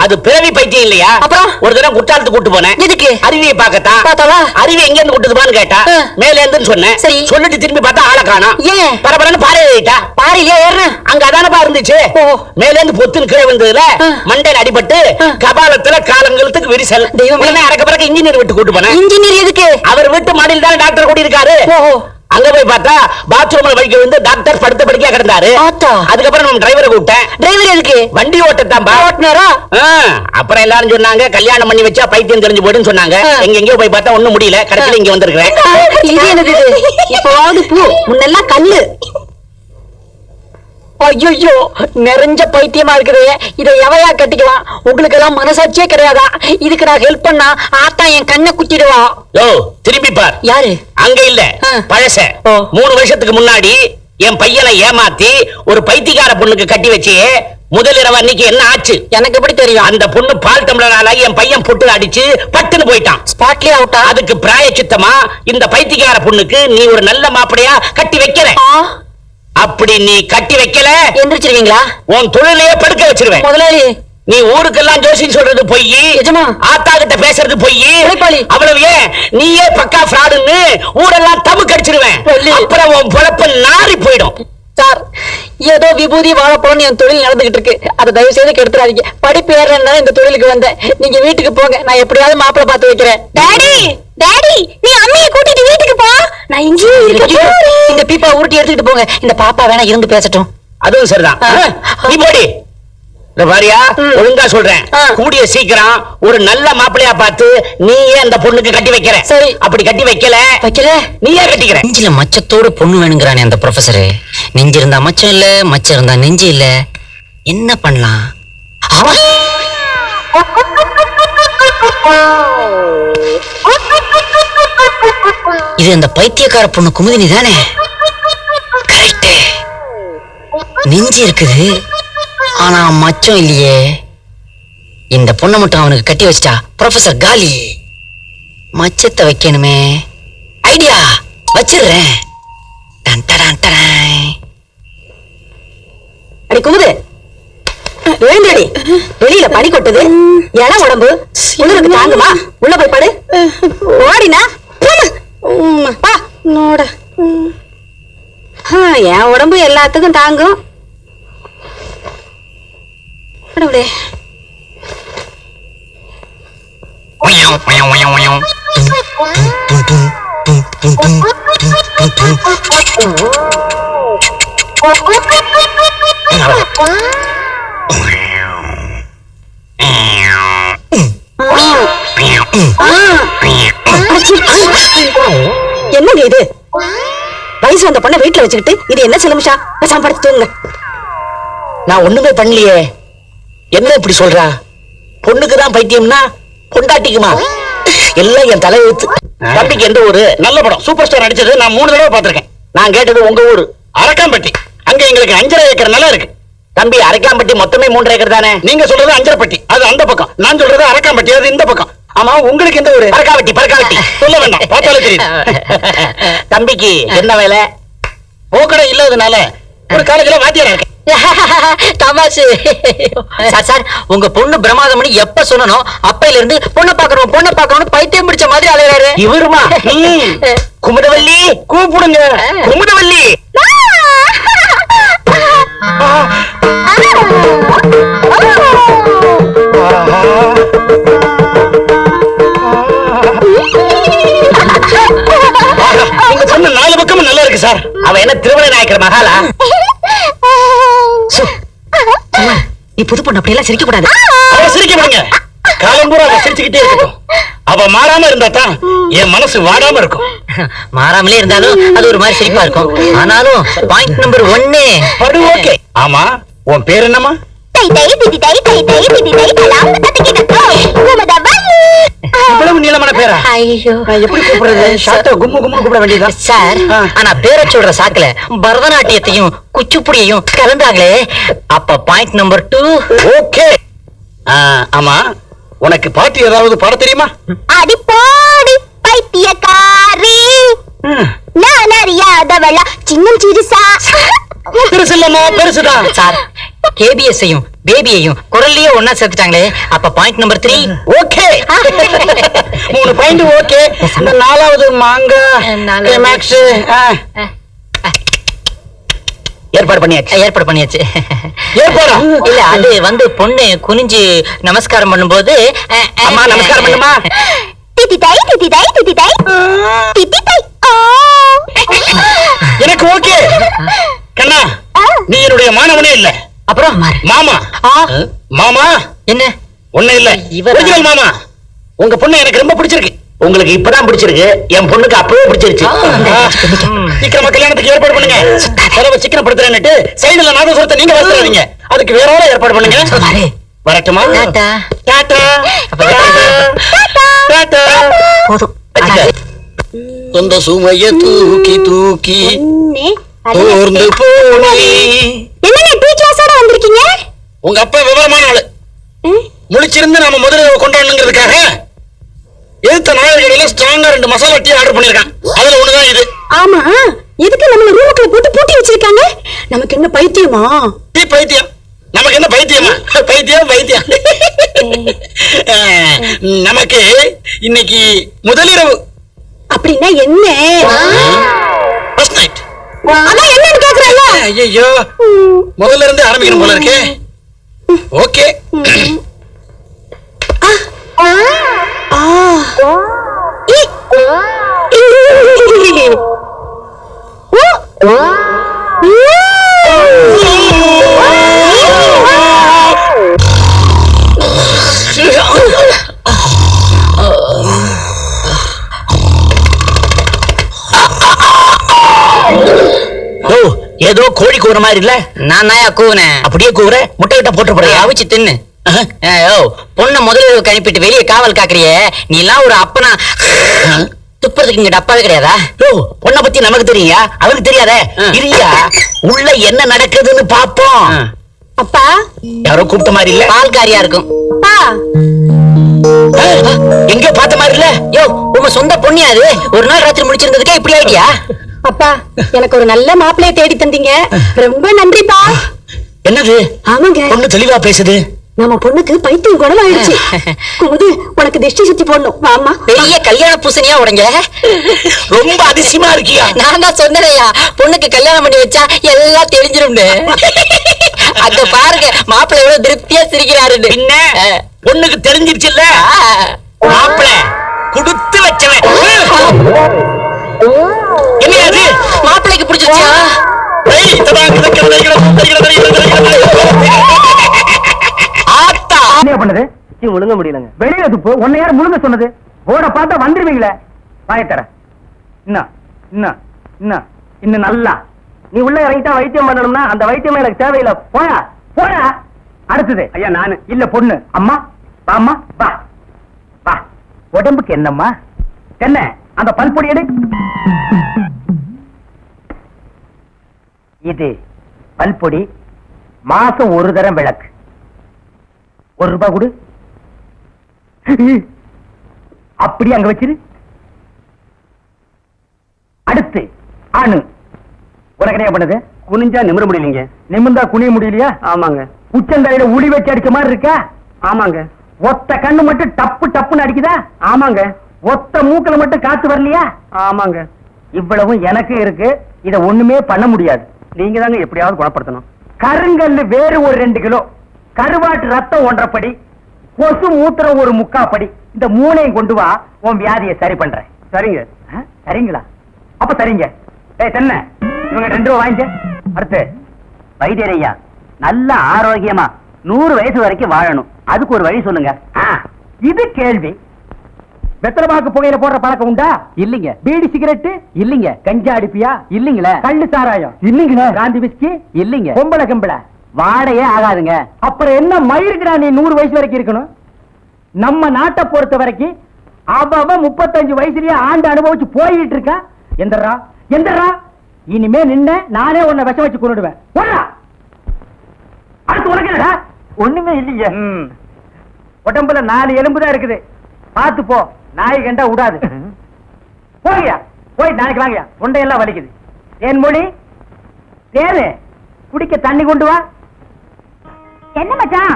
அது பிறவி பைத்தியம் இல்லையா? அப்புறம்? ஒரு தடவை குற்றாலத்துக்கு கூட்டு போனேன். எதுக்கு? அருவியை பார்க்கத்தான். பார்த்தாவா? அருவி எங்க இருந்து கூட்டுதுப்பான்னு கேட்டா ஆ. மேல இருந்துன்னு சொன்னேன். சரி. சொல்லிட்டு திரும்பி பார்த்தா ஆளை காணோம். ஏன்? பரபரன்னு பாறை ஏறிட்டா. பாறையிலே ஏறுறேன். அங்க அதானப்பா இருந்துச்சு. ஓ. மேல இருந்து பொத்துன்னு கீழே விழுந்ததுல ஆ. மண்டையில அடிபட்டு ஆ. கபாலத்துல காலங்களுக்கு விரிசல். தெய்வமே. உடனே அறக்க பறக்க இன்ஜினியர் விட்டு கூட்டு போனேன். இன்ஜினியர் எதுக்கு? அவர் வீட்டு மாடியில் தான் டாக்டர் கூட்டி இருக்காரு. ஓ. அங்க போய் பார்த்தா பாத்ரூம்ல வலிக்க வந்து டாக்டர் படுத்த படுக்கையா கிடந்தாரு. ஆத்தா. அதுக்கப்புறம் நம்ம டிரைவரை கூப்பிட்டேன். டிரைவர் எதுக்கு? வண்டி ஓட்டத்தாம்பா. ஓட்டுனாரா? அப்புறம் எல்லாரும் சொன்னாங்க கல்யாணம் பண்ணி வச்சா பைத்தியம் தெரிஞ்சு போயிடுன்னு சொன்னாங்க. ஆ. எங்கெங்கயோ போய் பார்த்தா ஒண்ணும் முடியல. கடைசியில இங்க வந்திருக்கிறேன். இது என்னது இது? இப்பவாவது பூ, முன்னெல்லாம் கல்லு. ஐயோ, நிறைஞ்ச பைத்தியமா இருக்குது. இதை எவையா கட்டிக்கலாம்? உங்களுக்கு எல்லாம் மனசாட்சியே கிடையாதா? இதுக்கு நான் ஹெல்ப் பண்ணா ஆத்தா என் கண்ணை குத்திடுவா. யோ திரும்பி பார். யாரு? அங்க இல்ல ஆ. பழச. ஓ. 3 வருஷத்துக்கு முன்னாடி என் பையனை ஏமாத்தி ஒரு பைத்தியக்கார பொண்ணுக்கு கட்டி வச்சியே. முதல் இரவு அன்னைக்கு என்ன ஆச்சு? எனக்கு எப்படி தெரியும்? அந்த பொண்ணு பால் டம்ளரால என் பையன் புட்டு அடிச்சு பட்டுன்னு போயிட்டான். ஸ்பாட்லயே அவுட்டா? அதுக்கு பிராயச்சித்தமா இந்த பைத்தியக்கார பொண்ணுக்கு நீ ஒரு நல்ல மாப்பிளையா கட்டி வைக்கிற. அப்படி நீ கட்டி வைக்கல எந்திரிச்சிருவீங்களா? உன் தொழிலையே படுக்க வச்சிருவேன். முதலாளி, நீ ஊருக்கெல்லாம் ஜோசியம் சொல்றது பொய். நிஜமா? ஆத்தா கிட்ட பேசுறது பொய். உழைப்பாளி. அவ்வளவு ஏன் நீயே பக்கா ஃப்ராடுன்னு ஊரெல்லாம் தமுக்கு அடிச்சிருவேன். வள்ளி. அப்புறம் உன் பொழப்பு நாறி போயிடும். சார், ஏதோ விபூதி வாழப்போன்னு என் தொழில் நடந்துகிட்டு இருக்கு. அதை தயவு செய்து கெடுத்துறாதீங்க. படிப்பு ஏறனா இந்த தொழிலுக்கு வந்தேன். நீங்க வீட்டுக்கு போங்க, நான் எப்படியாவது மாப்பிள்ளை பார்த்து வைக்கிறேன். டாடி, டாடி, நீ அம்மியை கூட்டிட்டு வீட்டுக்கு போ. நான் இங்கேயே இருக்க போறேன். இந்த பீப்பா உருட்டி எடுத்துக்கிட்டு போங்க. இந்த பாப்பா வேணா இருந்து பேசட்டும். அதுவும் சரிதான். ஆ. நீ போடி. இந்த பாரியா, ஒழுங்கா சொல்றேன். ஆ. கூடிய சீக்கிரம் ஒரு நல்ல மாப்பிளையா பார்த்து நீயே அந்த பொண்ணுக்கு கட்டி வைக்கிற. சரி. அப்படி கட்டி வைக்கல வைக்கல. நீயே கட்டிக்கிற. நெஞ்சில மச்சத்தோடு பொண்ணு வேணுங்கிறானே அந்த ப்ரொஃபசரு. நெஞ்சு இருந்தா மச்சம் இல்ல, மச்சம் இருந்தா நெஞ்சு இல்ல. என்ன பண்ணலாம்? இது அந்த பைத்தியக்கார பொண்ணு குமுதினி தானே? கரெக்ட். நெஞ்சு இருக்குது, ஆனா மச்சம் இல்லையே. இந்த பொண்ணை மட்டும் அவனுக்கு கட்டி வச்சிட்டா ப்ரொஃபசர் காலி. மச்சத்தை வைக்கணுமே. ஐடியா, வச்சிடுறேன். டன் டடன் டடன். அடி குமுது, எழுந்தடி. வெளியில பனி கொட்டுது, இடம் உடம்பு குளிருக்கு தாங்குமா? உள்ள போய் படு. ஓடினா பா நோட. என் உடம்பு எல்லாத்துக்கும் தாங்கும். கடவுளே. என்னங்க இது? வயசு வந்த பொண்ணை வீட்டுல வச்சுக்கிட்டு இது என்ன சிலமிஷா? பேசாம படுத்து தூங்குங்க. நான் ஒண்ணுமே பண்ணலையே. என்ன இப்படி சொல்றா? பொண்ணுக்குதான் பைத்தியம்னா பொண்டாட்டிக்குமா? எல்லாம் என் தலையெழுத்து. தம்பிக்கு எந்த ஊரு? நல்ல படம் சூப்பர் ஸ்டார் நடிச்சது நான் 3 தடவை பார்த்திருக்கேன். நான் கேட்டது உங்க ஊரு அரக்காம்பட்டி. அங்க எங்களுக்கு 5.5 ஏக்கர் நிலம் இருக்கு. தம்பி, அரக்காம்பட்டி மொத்தமே 3 ஏக்கர் தானே? நீங்க சொல்றது அஞ்சரைப்பட்டி, அது அந்த பக்கம். நான் சொல்றது அரக்காம்பட்டி, அது இந்த பக்கம். ஆமா, உங்களுக்கு எந்த ஊரு? பரக்காவட்டி. பரக்காவட்டி சொல்ல வேண்டாம், பார்த்தாலே தெரியும். தம்பிக்கு என்ன வேலை? போக்கடை இல்லாதனால ஒரு காலேஜ்ல வாத்தியாரா இருக்கேன். தமாசு. சார் சார், உங்க பொண்ணு பிரமாதமணி எப்ப சொல்லணும் அப்பையில இருந்து பொண்ணை பாக்கணும் பைத்தியம் பிடிச்ச மாதிரி அலையறாரு. இவருமா? குமுதவல்லி கூப்பிடுங்க. குமுதவல்லி. நீங்க சொன்ன 4 பக்கமும் நல்லா இருக்கு சார். அவ என்ன திருவண்ண நாயக்கர் மகாலா? நீ புது பொண்ணு அப்படி எல்லாம் சிரிக்க கூடாது. அவ சிரிக்க விடுங்க. காலம் பூரா அவ சிரிச்சுக்கிட்டே இருக்கட்டும். அவ மாறாம இருந்தா தான் என் மனசு வாடாம இருக்கும். மாறாமலே இருந்தாலும் அது ஒரு மாதிரி சிரிப்பா இருக்கும். ஆனாலும் பாயிண்ட் நம்பர் 1 படு ஓகே. ஆமா, உன் பேர் என்னம்மா? இவ்வளவு நீளமான பேரா? ஐயோ, நான் எப்படி கூப்பிடுறது? ஷார்ட்டா கும்மு கும்மு கூப்பிட வேண்டியதா? சார், ஆனா பேரை சொல்ற சாக்குல பரதநாட்டியத்தையும் குச்சிப்புடியையும் கலந்தாங்களே, அப்ப பாயிண்ட் நம்பர் 2 ஓகே. ஆமா, உனக்கு பாட்டு ஏதாவது பாட தெரியுமா? அடி போடி பைத்தியக்காரி, நான் பெருசாத வெள்ள சின்னம் சிறுசா பெருசு இல்லம்மா பெருசுதான். சார் கேபிஎஸ்ஸையும் பேபியையும் குரல்லையே ஒன்னா சேர்த்துட்டாங்களே, அப்ப point number 3 okay. 3 point okay. இந்த 4வது மாங்கா மேக்ஸ் ஏற்பாடு பண்ணியாச்சு. ஏற்பாடா? இல்ல அது வந்து பொண்ணு குனிஞ்சு நமஸ்காரம் பண்ணும்போது அம்மா நமஸ்காரம் பண்ணுமா. திதி தை திதி தை திதி தை திதி தை எனக்கு ஓகே. கண்ணா நீ என்னுடைய மாணவனே இல்ல, அப்புறம் மாமா. மாமா என்ன ஒண்ணு இல்ல, ஒரிஜினல் மாமா. உங்க பொண்ணு எனக்கு ரொம்ப பிடிச்சிருக்கு. உங்களுக்கு இப்பதான் பிடிச்சிருக்கு, என் பொண்ணுக்கு அப்பவே பிடிச்சிருச்சு. சீக்கிரமா கல்யாணத்துக்கு ஏற்பாடு பண்ணுங்க. செலவு சீக்கிரப்படுத்துறேன்னுட்டு சைடுல நாதஸ்வரத்தை நீங்க வளர்த்துறாதீங்க. அதுக்கு வேற ஏற்பாடு பண்ணுங்க. வரட்டுமா? டாடா. டாடா. போதும். சொந்த சுமைய தூக்கி தூக்கி தோர்ந்து போனி. என்னங்க டீ கிளாஸோட வந்திருக்கீங்க? உங்க அப்பா விவரமான ஆளு. முழிச்சிருந்து நாம முதல்ல கொண்டாடணுங்கிறதுக்காக எழுத்த நாயகர்கள ஸ்ட்ராங்கா 2 மசாலா டீ ஆர்டர் பண்ணிருக்கான். அதுல ஒண்ணுதான் இது. ஆமா, எதுக்கு நம்ம ரூமுக்குள்ள போட்டு பூட்டி வச்சிருக்காங்க? நமக்கு என்ன பைத்தியமா? டீ பைத்தியம். நமக்கு என்ன பைத்தியமா? பைத்தியம். நமக்கு இன்னைக்கு முதலிரவு. அப்படின்னா என்ன? First night. அதான் என்னன்னு கேக்குறல்ல. ஐயோ, முதல்ல இருந்து ஆரம்பிக்கணும் போல இருக்கே. ஓகே. ஏதோ கோழி கூற மாதிரி இல்ல? நான் நாயா கூவுனேன். அப்படியே கூற முட்டை கிட்ட போட்டு போறியா? அவிச்சு தின்னு. பொண்ண முதல்ல கணிப்பிட்டு வெளியே காவல் காக்குறியே, நீ எல்லாம் ஒரு அப்பனா? துப்புறதுக்கு இங்க டப்பாவே கிடையாதா? பொண்ணை பத்தி நமக்கு தெரியா, அவருக்கு தெரியாதே. இல்லையா, உள்ள என்ன நடக்குதுன்னு பாப்போம். அப்பா, யாரோ கூப்பிட்ட மாதிரி இல்ல? பால்காரியா இருக்கும். அப்பா, எங்க பார்த்த மாதிரி இல்ல? யோ, உங்க சொந்த பொண்ணியா அது? ஒரு நாள் ராத்திரி முடிச்சிருந்ததுக்கே இப்படி ஆயிட்டியா? அப்பா, எனக்கு ஒரு நல்ல மாப்பிள்ளைய தேடி தந்தீங்க, ரொம்ப நன்றிப்பா. என்னது? ஆமாங்க, பொண்ணு தெளிவா பேசுது. நம்ம பொண்ணுக்கு பைத்தியம் குணம் ஆயிடுச்சு. குமுது, உனக்கு திஷ்டி சுத்தி போடணும், வாமா. பெரிய கல்யாண பூசணியா உடங்க. ரொம்ப அதிசயமா இருக்கியா? நான் தான் சொன்னதையா, பொண்ணுக்கு கல்யாணம் பண்ணி வச்சா எல்லாம் தெரிஞ்சிரும்னு. அங்க பாருங்க, மாப்பிள்ளை எவ்வளவு திருப்தியா சிரிக்கிறாருன்னு. என்ன பொண்ணுக்கு தெரிஞ்சிருச்சுல்ல? மாப்பிள்ளை குடுத்து வச்சவன். என்னது? மாப்பிள்ளைக்கு பிடிச்சிருச்சா? என்ன பண்ணுது? முழுங்க முடியலங்க. வெளியில துப்பு. உன்னை யார் முழுங்க சொன்னது? போட பார்த்தா வந்துருவீங்களே. வாயத்தர. இன்னும் நல்லா. நீ உள்ள இறங்கிட்டா வைத்தியம் பண்ணணும்னா அந்த வைத்தியம் எனக்கு தேவையில்லை. போயா. அடுத்தது ஐயா நானு இல்ல பொண்ணு. அம்மா வாம்மா, வா. உடம்புக்கு என்னம்மா? என்ன அந்த பல்பொடி எடு. இது பல்பொடி. மாசம் ஒரு தரம் விளக்கு. ₹1 கொடு. அப்படி அங்க வச்சிரு. அடுத்து ஆணு. உனக்கு என்ன பண்ணுது? குனிஞ்சா நிமிர முடியலீங்க. நிமிர்ந்தா குனிய முடியலையா? ஆமாங்க. உச்சந்தலையில உளி வச்சு அடிச்ச மாதிரி இருக்கா? ஆமாங்க. ஒத்த கண்ணு மட்டும் டப்புன்னு அடிக்குதா? ஆமாங்க. ஒத்த மூக்கல மட்டும் காத்து வரலையா? ஆமாங்க. இவ்வளவும் எனக்கு இருக்கு. இத ஒண்ணுமே பண்ண முடியாது. நீங்க தாங்க எப்படியாவது குணப்படுத்தணும். கருங்கல்லு வேறு ஒரு 2 கிலோ, கருவாட்டு ரத்தம் 1.5 படி, கொசு மூத்திரம் ஒரு 3/4 படி. இந்த 3ஐயும் கொண்டு வா, உன் வியாதியை சரி பண்றேன். சரிங்க. சரிங்களா? அப்ப சரிங்க. தென்ன இவங்க 2 ரூபா வாங்கிக்க. அடுத்து வைத்தியரையா, நல்ல ஆரோக்கியமா 100 வயசு வரைக்கும் வாழணும். அதுக்கு ஒரு வழி சொல்லுங்க. இது கேள்வி. வெத்தலமாக்கு புகையில போடுற பழக்கம் உண்டா? இல்லீங்க. பீடி சிகரெட்? இல்லீங்க. கஞ்சா அடிப்பியா? இல்லீங்களே. கள்ளு சாராயம்? இல்லீங்களே. காந்தி விஸ்கி? இல்லீங்க. பொம்பளை கம்பளை வாடையே ஆகாதுங்க. அப்புறம் என்ன மயிருக்குடா நீ 100 வயசு வரைக்கும் இருக்கணும்? நம்ம நாட்டை பொறுத்த வரைக்கும் அவன் 35 வயசுலயே ஆண்டு அனுபவிச்சு போயிட்டு இருக்கா. எந்தரா இனிமே நின்ன நானே உன்னை விஷம் வச்சு கொண்டுடுவேன். அடுத்து உனக்கு என்னடா? ஒண்ணுமே இல்லைங்க. உடம்புல 4 எலும்பு தான் இருக்குது. பார்த்து போ, நாய் கண்டா விடாது. போய்யா, போய் நாளைக்கு வாங்கயா. தொண்டையெல்லாம் வலிக்குது. தேன்மொழி, தேனு, குடிக்க தண்ணி கொண்டு வா. என்ன மச்சான்?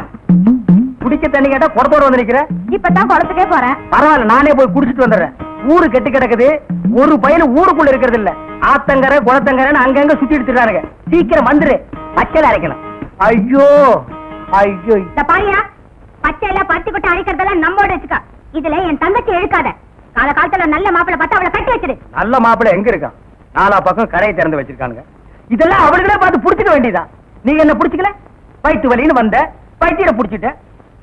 குடிக்க தண்ணி கேட்டா குடத்தோட வந்து நிக்கிற. இப்பதான் குளத்துக்கே போறேன். பரவாயில்ல, நானே போய் குடிச்சிட்டு வந்துடுறேன். ஊரு கெட்டு கிடக்குது, ஒரு பையன் ஊருக்குள்ள இருக்கிறது இல்ல. ஆத்தங்கரை குளத்தங்கரைன்னு அங்கங்க சுத்தி எடுத்துறானுங்க. சீக்கிரம் வந்துரு, பச்சையில அரைக்கணும். ஐயோ ஐயோ, இந்த பாரியா, பச்சையில பருத்தி கொட்டை அரைக்கிறதெல்லாம் நம்மோட வச்சுக்க. இதுல என் தங்கச்சி இழுக்காத. காலகாலத்துல நல்ல மாப்பிள்ளை பார்த்தா அவளை கட்டி வச்சிரு. நல்ல மாப்பிள்ளை எங்க இருக்கான்? நாலா பக்கம் கரையை திறந்து வச்சிருக்கானுங்க. இதெல்லாம் அவளுகளே பார்த்து புடிச்சுக்க வேண்டியதா. நீங்க என்ன புடிச்சுக்கல? வயிற்று வலின்னு வந்த, வயிற்ற புடிச்சிட்ட.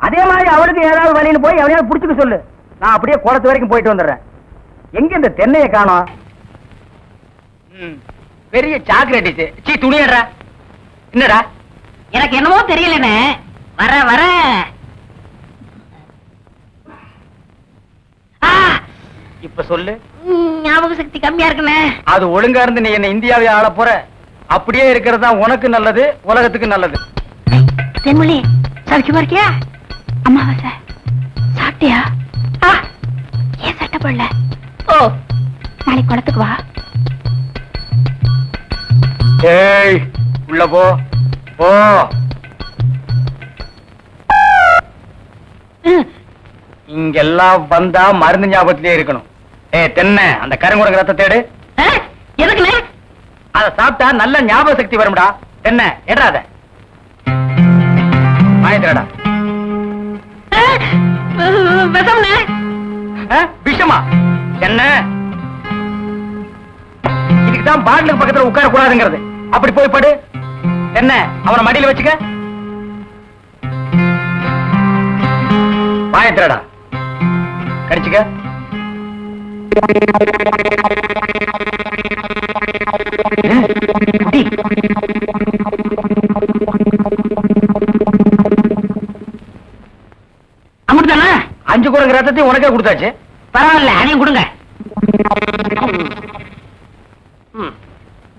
அதே மாதிரி அவளுக்கு ஏதாவது வலின்னு போய் அவனையாவது புடிச்சுக்க சொல்லு. நான் அப்படியே குளத்து வரைக்கும் போயிட்டு வந்துடுறேன். எங்க இந்த தென்னையை காணோம்? பெரிய சாக்லேட். சீ, துணியடா. என்னடா? எனக்கு என்னமோ தெரியலன்னு வர வர இப்ப சொல்லு. ஞாபக சக்தி கம்மியா இருக்குண்ணே. அது ஒழுங்கா இருந்து நீ என்ன இந்தியாவை ஆள போற. அப்படியே இருக்கிறது தான் உனக்கு நல்லது, உலகத்துக்கு நல்லது. தென்மொழி, சௌக்கியமா இருக்கியா? அம்மாவாசை சாப்பிட்டியா? ஏன் சட்டை போடல? ஓ, நாளைக்கு குளத்துக்கு வா. ஏய், உள்ள போ போ. இங்கெல்லாம் வந்தா மருந்து ஞாபகத்திலே இருக்கணும். தென்னை, அந்த கருங்குரங்கு ரத்த தேடு. எதுக்குண்ணே? அத சாப்பிட்டா நல்ல ஞாபக சக்தி வரும்டா. தென்னை எடாத மாயத்திரடா. விஷம்ண்ணே. விஷமா? என்ன? இதுக்குதான் பாட்டிலுக்கு பக்கத்துல உட்கார கூடாதுங்கிறது. அப்படி போய் படு. என்ன, அவனை மடியில வச்சுக்க. மாயத்திரடா, கடிச்சுக்க. அமுட்டுதானே? 5 குரங்கு ரத்தத்தையும் உனக்கே கொடுத்தாச்சு. பரவாயில்ல, அதையும் கொடுங்க.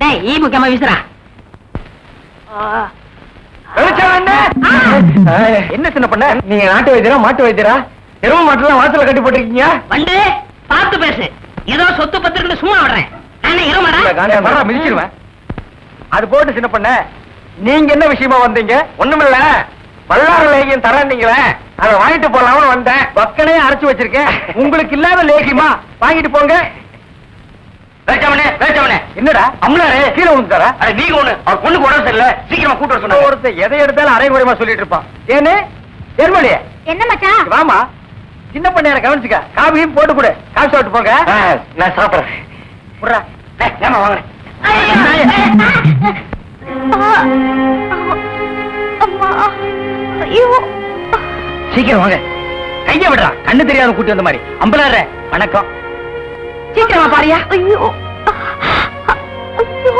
டேய், ஈ முக்கியமா வீசுறா. என்ன சின்ன பண்ண? நீங்க நாட்டு வைத்தியரா மாட்டு வைத்தியரா? எரும மாட்டுலாம் வாசல கட்டி போட்டிருக்கீங்க. வந்து பார்த்து பேசு. ஏதோ சொத்து பத்திரன்னு சும்மா விடுறேன். நானே இருமாடா மிதிச்சிருவேன். அது போட்டு சின்ன பண்ண, நீங்க என்ன விஷயமா வந்தீங்க? ஒண்ணுமில்ல, பல்லாறு லேகியம் தரீங்களே, அதை வாங்கிட்டு போலாம்னு வந்தேன். பக்கனே அரைச்சு வச்சிருக்கேன். உங்களுக்கு இல்லாத லேகியமா? வாங்கிட்டு போங்க. என்னடா அம்லாரே கீழே விழுந்துட்டாரா? நீங்க ஒண்ணு, அவர் பொண்ணுக்கு உடம்பு சரியில்லை, சீக்கிரமா கூட்டு வர சொன்னாங்க. ஒருத்தர் எதை எடுத்தாலும் அரைகுறைமா சொல்லிட்டு இருப்பான். ஏன்னு ஏர்மொழியே, என்ன மச்சான்? வாமா, சின்ன பண்ண கவனிச்சுக்க. காபியும் போட்டு கொடு. காபி சாப்பிட்டு போங்க. நான் சாப்பிடுறேன். புடுறா. ஏமா வாங்க. சீக்கிரம் வாங்க. கைய விடுறா, கண்ணு தெரியாத கூட்டி வந்த மாதிரி. அம்பலாற வணக்கம். சீக்கிரமா பாரியா. ஐயோ, ஐயோ.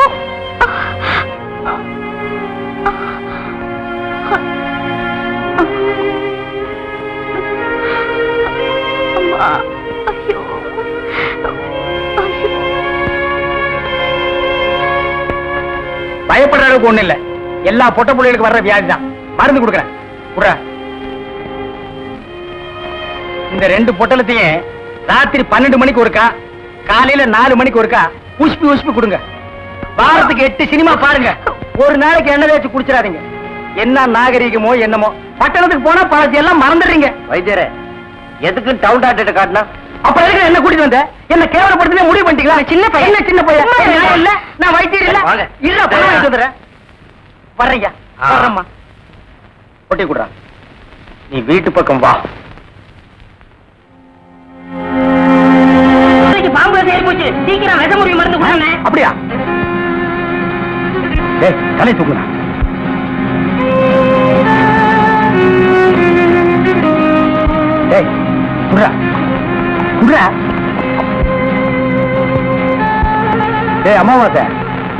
அம்மா, ஐயோ, பயப்படுற அளவுக்கு ஒண்ணு இல்ல. எல்லா பொட்ட புள்ளைகளுக்கு வர்ற வியாதி தான். மருந்து கொடுக்குறேன். புடுறா. இந்த 2 பொட்டலத்தையும் ராத்திரி 12 மணிக்கு ஒருக்கா, காலையில 4 மணிக்கு ஒருக்கா உஷ்பி உஷ்பி கொடுங்க. வாரத்துக்கு 8 சினிமா பாருங்க. ஒரு நாளைக்கு எண்ணெய் தேய்ச்சி குடிச்சிடாதீங்க. என்ன நாகரிகமோ என்னமோ, பட்டணத்துக்கு போனா பழத்தை எல்லாம் மறந்துடுறீங்க. வைத்தியரே, எதுக்கு டவுன் டாக்டர் காட்டினா? அப்புறம் எதுக்கு என்ன கூட்டிட்டு வந்த? என்ன கேவலப்படுத்தவே முடிவு பண்ணிட்டீங்களா? சின்ன பையன், என்ன சின்ன பையன்? நான் இல்ல, நான் வைத்தியர் இல்ல. இல்ல, பணம் வாங்கிட்டு வந்துடுறேன். வர்றீங்க, வர்றம்மா. ஒட்டி கொடுறா. நீ வீட்டு பக்கம் வா. பாம்பு ஏறி போச்சு. சீக்கிரம் விஷமுறிவு மருந்து கொடுங்க. அப்படியா? டேய், தலை தூக்குடா. டேய், குடுறா குடுறா. டேய் அம்மாவாசை,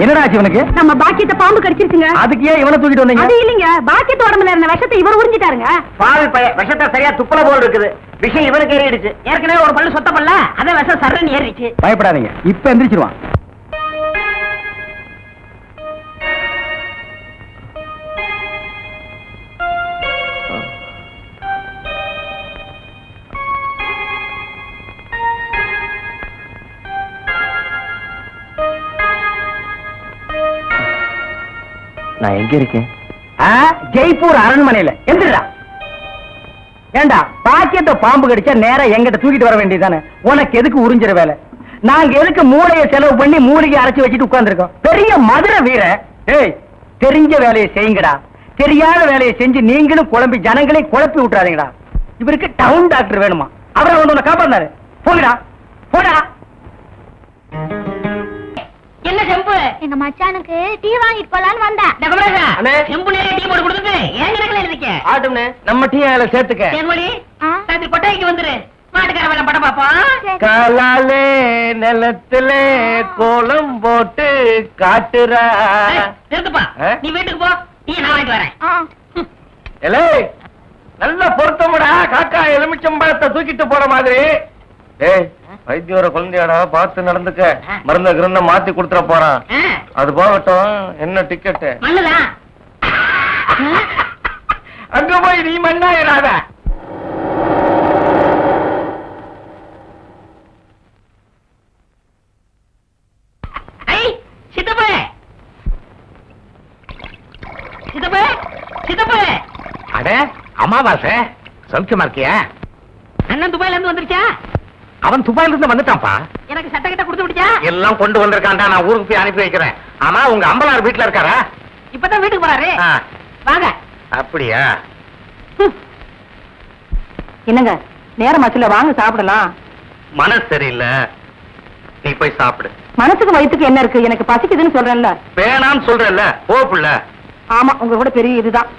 என்னடா ஆச்சு இவனுக்கு? நம்ம பாக்கியத்தை பாம்பு கடிச்சிருச்சுங்க. அதுக்கு ஏன் இவனை தூக்கிட்டு வந்தீங்க? அது இல்லைங்க, பாக்கியத்து உடம்புல இருந்த விஷத்தை இவர் உறிஞ்சிட்டாருங்க. பாவி பையன், விஷத்தை சரியா துப்பல போல் இருக்குது. விஷயம் இவனுக்கு ஏறிடுச்சு. ஏற்கனவே ஒரு பல்லு சொத்த பல்ல, அத விஷம் சர்றன்னு ஏறிடுச்சு. பயப்படாதீங்க, இப்ப எந்திரிச்சிருவான். நான் எங்க இருக்கேன்? ஜெய்ப்பூர் அரண்மனையில. எந்திரா. ஏண்டா பாக்கியத்தை பாம்பு கடிச்சா நேரா எங்கிட்ட தூக்கிட்டு வர வேண்டியதானே? உனக்கு எதுக்கு உறிஞ்சிற வேலை? நாங்க எதுக்கு மூளையை செலவு பண்ணி மூலிகை அரைச்சு வச்சுட்டு உட்கார்ந்துருக்கோம்? பெரிய மதுரை வீர. ஏய், தெரிஞ்ச வேலையை செய்யுங்கடா. தெரியாத வேலையை செஞ்சு நீங்களும் குழம்பி ஜனங்களையும் குழப்பி விட்டுறாதீங்கடா. இவருக்கு டவுன் டாக்டர் வேணுமா? அவரை வந்து உன்னை காப்பாந்தாரு. போங்கடா போடா. என்ன செம்பு? எங்க மச்சானுக்கு டீ வாங்கிட்டு போலான்னு வந்தேன். செம்பு நேரே டீ போட்டு கொடுத்துட்டு ஏன் கணக்குல இருக்கீங்க? ஆட்டும்னே, நம்ம டீ அதுல சேர்த்துக்க. தேன்மொழி ராத்திரி கொட்டாய்க்கு வந்துரு. மாட்டுக்கார வேலை படம் பாப்போம். காலாலே நிலத்துல கோலம் போட்டு காட்டுறா. நிறுத்துப்பா. நீ வீட்டுக்கு போ. டீ நான் வாங்கிட்டு வரேன். நல்ல பொருத்தமுடா. காக்கா எலுமிச்சம்பழத்தை தூக்கிட்டு போற மாதிரி. ஏய், வைத்தியோர குழந்தையாடா, பார்த்து நடந்துக்க. மருந்த கிருந்த மாத்தி கொடுத்துட போறான். அது போகட்டும். என்ன டிக்கெட்? மண்ணுதான். அங்க போய் நீ மண்ணாயிராத. சித்தப்பு சித்தப்பு சித்தப்பு. அட அமாவாசை, சௌக்கியமா இருக்கியா? அண்ணன் துபாயில இருந்து வந்துருச்சா? அவன் துபாயில இருந்து வந்துட்டான்ப்பா. எனக்கு சட்டை கிட்ட கொடுத்து விடுச்சா? எல்லாம் கொண்டு வந்திருக்கான்டா. நான் ஊருக்கு போய் அனுப்பி வைக்கிறேன். ஆமா, உங்க அம்பலார் வீட்டுல இருக்காரா? இப்பதான் வீட்டுக்கு போறாரு. வாங்க. அப்படியா? என்னங்க நேரமாச்சுல, வாங்க சாப்பிடலாம். மனசு சரியில்லை, நீ போய் சாப்பிடு. மனசுக்கு வயிற்றுக்கு என்ன இருக்கு? எனக்கு பசிக்குதுன்னு சொல்றேன்ல. வேணான்னு சொல்றேன்ல, போ புள்ள. ஆமா, உங்க கூட பெரிய இதுதான்.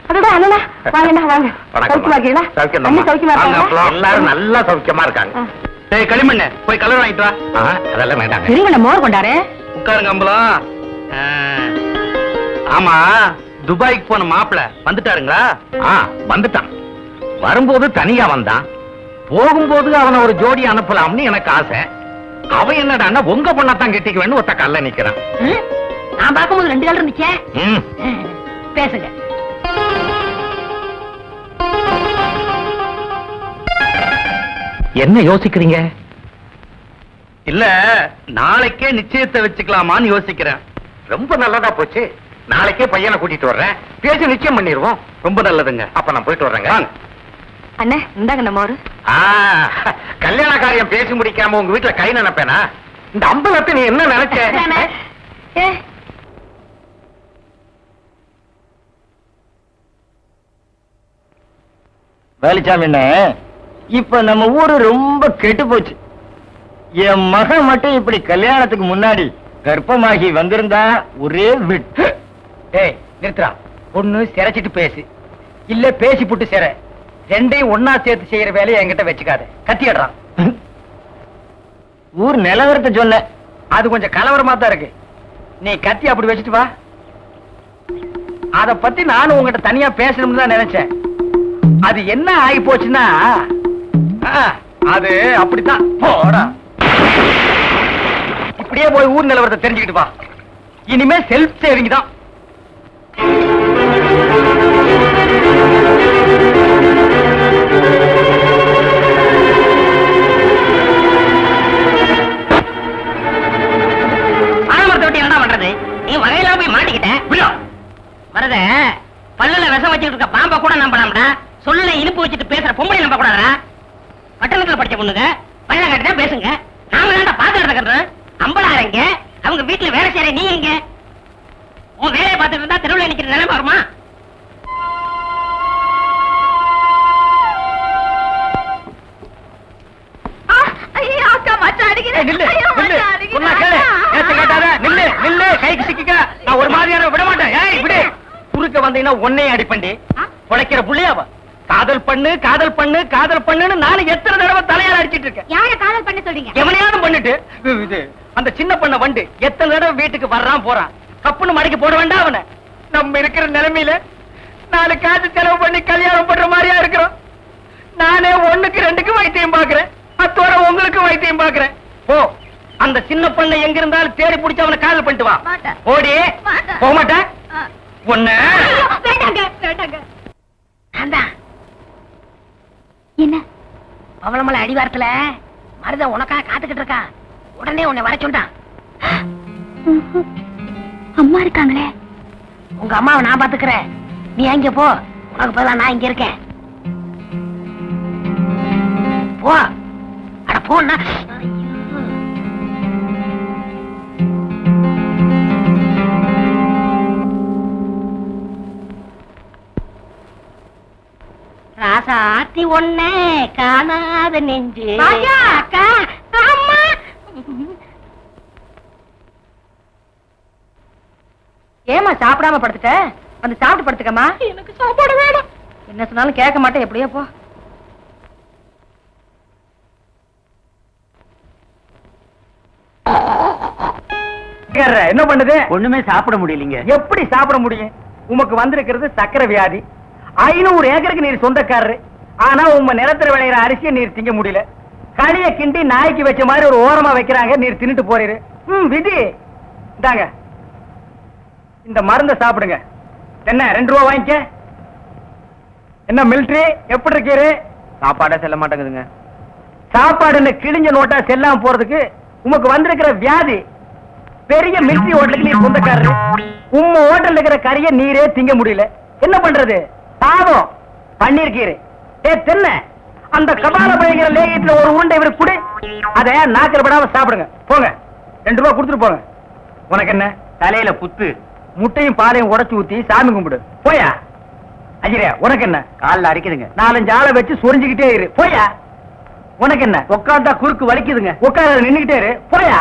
அடடா அண்ணா, வாங்கண்ணா வாங்க. சௌக்கியமா இருக்கீங்களா? அண்ணி சௌக்கியமா இருக்காங்களா? எல்லாரும் நல்லா சௌக்கியமா இருக்காங்க. ஏய் களிமண்ணு, போய் கலர் வாங்கிட்டு வா. அதெல்லாம் வேண்டாம். சரிங்களா, மோர் கொண்டாரு. உட்காருங்க அம்பலம். ஆமா, துபாய்க்கு போன மாப்பிள வந்துட்டாருங்களா? வந்துட்டான். வரும்போது தனியா வந்தான். போகும்போது அவனை ஒரு ஜோடி அனுப்பலாம்னு எனக்கு ஆசை. அவன் என்னடா உங்க பொண்ணத்தான் கெட்டிக்குவேன்னு ஒத்த கல்ல நிக்கிறான். நான் பார்க்கும்போது 2 கால் இருந்துச்சே. பேசுங்க. என்ன யோசிக்கிறீங்க? இல்ல, நாளைக்கே நிச்சயத்தை வச்சுக்கலாமான்னு யோசிக்கிறேன். ரொம்ப நல்லதா போச்சு. நாளைக்கே பையனை கூட்டிட்டு வர்றேன். பேசி நிச்சயம் பண்ணிடுவோம். ரொம்ப நல்லதுங்க. அப்ப நான் போயிட்டு வர்றேங்க. அண்ணே இந்தாங்க நம்ம மோர். கல்யாண காரியம் பேசி முடிக்காம உங்க வீட்டுல கை நினைப்பேனா? இந்த அம்பலத்தை நீ என்ன நினைச்ச? வேலிச்சாமி, இப்ப நம்ம ஊரு ரொம்ப கெட்டு போச்சு. என் மகன் மட்டும் இப்படி கல்யாணத்துக்கு முன்னாடி கர்ப்பமாகி வந்திருந்தா ஒரே விட்டு. ஏய் நிறுத்துறா. ஒண்ணு சிரைச்சிட்டு பேசு, இல்ல பேசி புட்டு சிற. ரெண்டையும் ஒன்னா சேர்த்து செய்யற வேலையை என்கிட்ட வச்சுக்காத. கத்திடுறான். ஊர் நிலவரத்தை சொல்ல, அது கொஞ்சம் கலவரமா தான் இருக்கு. நீ கத்தி அப்படி வச்சுட்டு வா. அத பத்தி நானும் உங்ககிட்ட தனியா பேசணும்னு தான் நினைச்சேன். அது என்ன ஆகி போச்சுன்னா, அது அப்படித்தான். போடா, இப்படியே போய் ஊர் நிலவரத்தை தெரிஞ்சுக்கிட்டு வா. இனிமே செல்ஃப் சேவிங் தான். என்ன பண்றது? நீ வகையில போய் மாட்டிக்கிட்ட. வரத பல்லுல விஷம் வச்சுட்டு இருக்க பாம்பா கூட நம்பலாம்டா. சொல்ல இனிப்பு வச்சுட்டு பேசுற பொம்பளை நம்ப கூடாதா? பட்டணத்துல படிச்ச பொண்ணுங்க பல்ல கட்டிதான் பேசுங்க. நாம தான்டா பாத்து நடக்கிறோம். அம்பலாரங்க அவங்க வீட்டுல வேலை செய்யற நீ எங்க? உன் வேலையை பார்த்துட்டு இருந்தா தெருவில் நிக்கிற நிலைமை வருமா? ஒரு மாதிரியான விட மாட்டேன். குறுக்க வந்தீங்கன்னா ஒன்னே அடிப்பண்டி. உழைக்கிற புள்ளையாவ காதல் பண்ணு காதல் பண்ணு காதல் பண்ணுன்னு நானும் எத்தனை தடவை தலையால அடிச்சிட்டு இருக்கேன். யார காதல் பண்ண சொல்றீங்க? எவனையாவது பண்ணிட்டு இது அந்த சின்ன பண்ண வண்டு எத்தனை தடவை வீட்டுக்கு வர்றான் போறான். கப்புன்னு மடக்கி போட வேண்டாம் அவனை. நம்ம இருக்கிற நிலைமையில 4 காசு செலவு பண்ணி கல்யாணம் பண்ற மாதிரியா இருக்கிறோம். நானே 1க்கு 2க்கு வைத்தியம் பாக்குறேன். அத்தோட உங்களுக்கு வைத்தியம் பாக்குறேன். போ, அந்த சின்ன பண்ண எங்க இருந்தாலும் தேடி பிடிச்சு அவனை காதல் பண்ணிட்டு வா. ஓடி போக மாட்டேன். ஒண்ணு என்ன பவளமலை அடிவாரத்துல மருத உனக்காக காத்துக்கிட்டு இருக்கான். உடனே உன்னை வர சொல்றான். அம்மா இருக்காங்களே. உங்க அம்மாவை நான் பாத்துக்கிறேன். நீ அங்க போ. உனக்கு பதிலா நான் இங்க இருக்கேன். போ. அட போன்னா. ராசாத்தி ஒண்ணே காணாத நெஞ்சு. அக்கா, அம்மா. ஏமா சாப்பிடாம படுத்துட்ட? வந்து சாப்பிட்டு படுத்துக்கமா. எனக்கு சாப்பாடு வேணும். என்ன சொன்னாலும் கேட்க மாட்டேன். எப்படியோ போ. என்ன பண்ணுது? ஒண்ணுமே சாப்பிட முடியலீங்க. எப்படி சாப்பிட முடியும்? உமக்கு வந்திருக்கிறது சக்கரை வியாதி. 500 ஏக்கருக்கு நீர் சொந்தக்காரரு. ஆனா உங்க நிலத்துல விளையிற அரிசியை நீர் திங்க முடியல. களிய கிண்டி நாய்க்கு வச்ச மாதிரி ஒரு ஓரமா வைக்கிறாங்க. நீர் தின்னுட்டு போறீரு. விதி இந்தாங்க, இந்த மருந்தை சாப்பிடுங்க. என்ன 2 ரூபா வாங்கிக்க. என்ன மிலிட்டரி எப்படி இருக்கீரு? சாப்பாடே செல்ல மாட்டேங்குதுங்க. சாப்பாடுன்னு கிழிஞ்ச நோட்டா செல்லாம போறதுக்கு உமக்கு வந்திருக்கிற வியாதி. பெரிய மிலிட்டரி ஹோட்டலுக்கு நீர் சொந்தக்காரரு. உம்ம ஹோட்டல் இருக்கிற கறிய நீரே திங்க முடியல. என்ன பண்றது? பாவம் பண்ணிருக்கீரு. தென்ன அந்த கபால பயங்கர லேகியத்துல ஒரு உருண்டை இவருக்கு குடு. அத நாக்கில் படாம சாப்பிடுங்க. போங்க, 2 ரூபா கொடுத்துட்டு போங்க. உனக்கு என்ன தலையில புத்து? முட்டையும் பாலையும் உடைச்சு ஊத்தி சாமி கும்பிடு. போயா. அஜிரே, உனக்கு என்ன? காலில் அடிக்குதுங்க. 4-5 ஆளை வச்சு சொரிஞ்சுக்கிட்டே இரு. போயா. உனக்கு என்ன? உட்கார்ந்தா குறுக்கு வலிக்குதுங்க. உட்கார நின்னுகிட்டே இரு. போயா.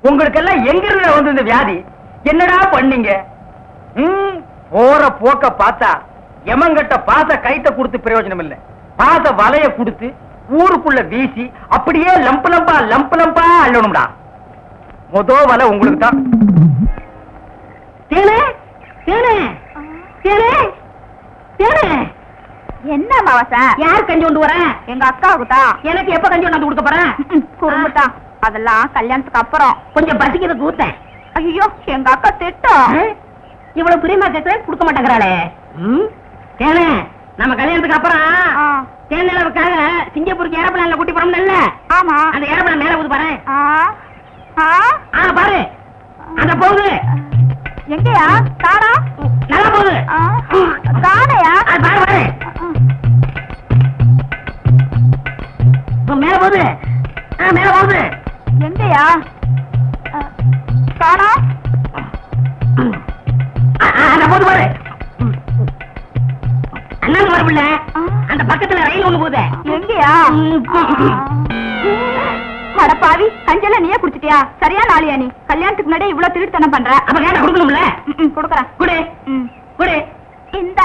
உங்களுக்கெல்லாம் எங்க இருந்து வந்து இந்த வியாதி? என்னடா பண்ணீங்க? போற போக்க பார்த்தா எமங்கட்ட பாச கைத்த கொடுத்து பிரயோஜனம் இல்ல. பாச வலைய கொடுத்து ஊருக்குள்ள வீசி அப்படியே லம்பு லம்பா அள்ளணும்டா. மொத வலை உங்களுக்கு தான். என்ன மாவசா? யார் கஞ்சி கொண்டு வர? எங்க அக்காவுக்கு தான். எனக்கு எப்ப கஞ்சி கொண்டாந்து கொடுக்க போறேன்? குறும்புதான். அதெல்லாம் கல்யாணத்துக்கு அப்புறம். கொஞ்சம் பசிக்கிறது ஊத்தேன். ஐயோ, எங்க அக்கா திட்டம். இவ்வளவு பிரியமா கேட்க கொடுக்க மாட்டேங்கிறாளே. தேனே, நம்ம கல்யாணத்துக்கு அப்புறம் தேனிலவுக்காக சிங்கப்பூருக்கு ஏரோப்ளான்ல கூட்டி போறோம்ல. ஆமா. அந்த ஏரோப்ளான் மேல போகுது பாரு. பாரு, அங்க போகுது. எங்கயா? காணா. நல்லா போகுது. காணையா? பாரு பாரு, மேல போகுது. மேல போகுது. எங்கயா? காணா. போது பாரு. அண்ணன் வரவில்ல. அந்த பக்கத்துல ரயில் ஒண்ணு போகுது. எங்கயா? அடப்பாவி, கஞ்செல்லாம் நீயே குடிச்சிட்டியா? சரியா நாளியா நீ? கல்யாணத்துக்கு முன்னாடி இவ்வளவு திருட்டுத்தனம் பண்ற. அப்ப கேட்ட கொடுக்கணும்ல. கொடுக்கறேன். குடு குடு. இந்த